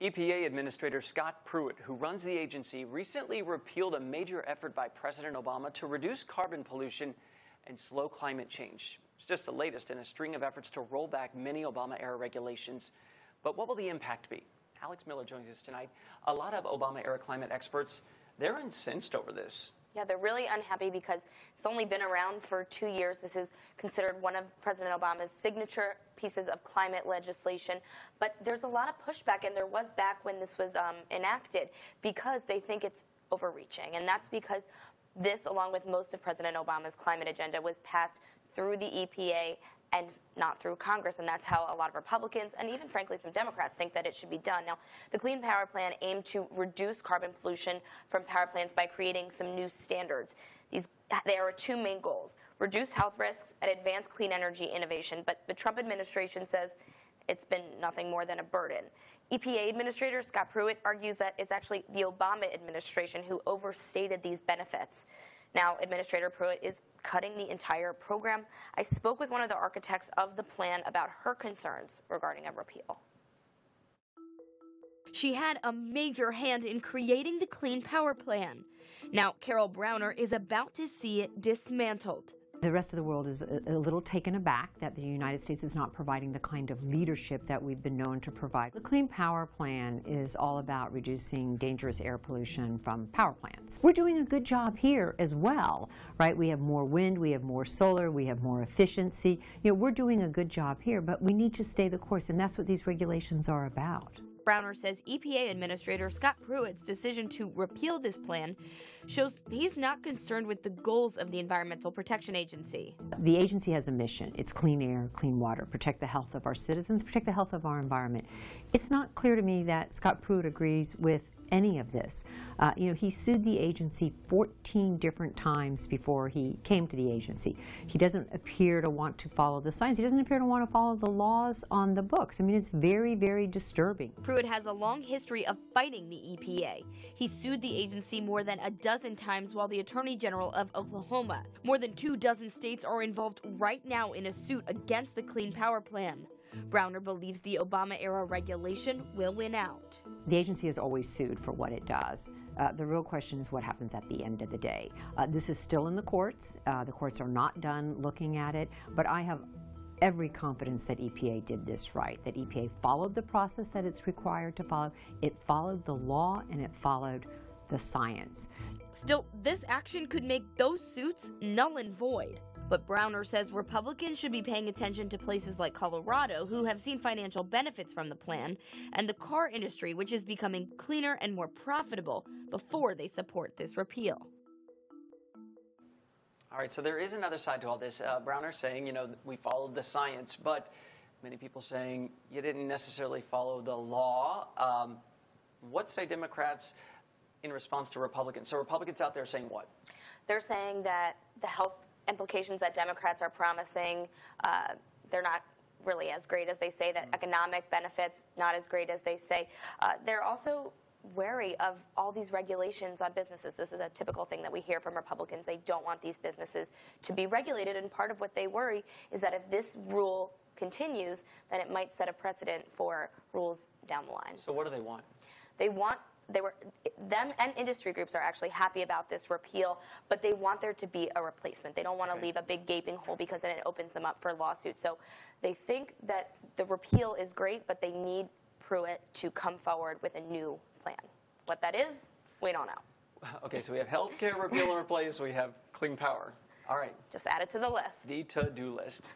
EPA Administrator Scott Pruitt, who runs the agency, recently repealed a major effort by President Obama to reduce carbon pollution and slow climate change. It's just the latest in a string of efforts to roll back many Obama-era regulations. But what will the impact be? Alex Miller joins us tonight. A lot of Obama-era climate experts, they're incensed over this. Yeah, they're really unhappy because it's only been around for 2 years. This is considered one of President Obama's signature pieces of climate legislation. But there's a lot of pushback, and there was back when this was enacted, because they think it's overreaching. And that's because this, along with most of President Obama's climate agenda, was passed through the EPA and not through Congress, and that's how a lot of Republicans and even, frankly, some Democrats think that it should be done. Now, the Clean Power Plan aimed to reduce carbon pollution from power plants by creating some new standards. There are two main goals: reduce health risks and advance clean energy innovation. But the Trump administration says it's been nothing more than a burden. EPA Administrator Scott Pruitt argues that it's actually the Obama administration who overstated these benefits. Now, Administrator Pruitt is cutting the entire program. I spoke with one of the architects of the plan about her concerns regarding a repeal. She had a major hand in creating the Clean Power Plan. Now, Carol Browner is about to see it dismantled. The rest of the world is a little taken aback that the United States is not providing the kind of leadership that we've been known to provide. The Clean Power Plan is all about reducing dangerous air pollution from power plants. We're doing a good job here as well, right? We have more wind, we have more solar, we have more efficiency. You know, we're doing a good job here, but we need to stay the course, and that's what these regulations are about. Browner says EPA Administrator Scott Pruitt's decision to repeal this plan shows he's not concerned with the goals of the Environmental Protection Agency. The agency has a mission. It's clean air, clean water, protect the health of our citizens, protect the health of our environment. It's not clear to me that Scott Pruitt agrees with any of this. He sued the agency 14 different times before he came to the agency. He doesn't appear to want to follow the science. He doesn't appear to want to follow the laws on the books. I mean, it's very, very disturbing. Pruitt has a long history of fighting the EPA. He sued the agency more than a dozen times while the Attorney General of Oklahoma. More than 24 states are involved right now in a suit against the Clean Power Plan. Browner believes the Obama-era regulation will win out. The agency has always sued for what it does. The real question is what happens at the end of the day. This is still in the courts. The courts are not done looking at it, but I have every confidence that EPA did this right, that EPA followed the process that it's required to follow. It followed the law and it followed the science. Still, this action could make those suits null and void. But Browner says Republicans should be paying attention to places like Colorado, who have seen financial benefits from the plan, and the car industry, which is becoming cleaner and more profitable, before they support this repeal. All right, so there is another side to all this. Browner saying, we followed the science, but many people saying you didn't necessarily follow the law. What say Democrats in response to Republicans? So Republicans out there saying what? They're saying that the health implications that Democrats are promising, they're not really as great as they say, that economic benefits not as great as they say. They're also wary of all these regulations on businesses. This is a typical thing that we hear from Republicans. They don't want these businesses to be regulated, and part of what they worry is that if this rule continues, then it might set a precedent for rules down the line. So what do they want? Them and industry groups are actually happy about this repeal, but they want there to be a replacement. They don't want to leave a big gaping hole, because then it opens them up for lawsuits. So they think that the repeal is great, but they need Pruitt to come forward with a new plan. What that is, we don't know. Okay, so we have health care repeal and replace. We have clean power. All right. Just add it to the list. The to-do list.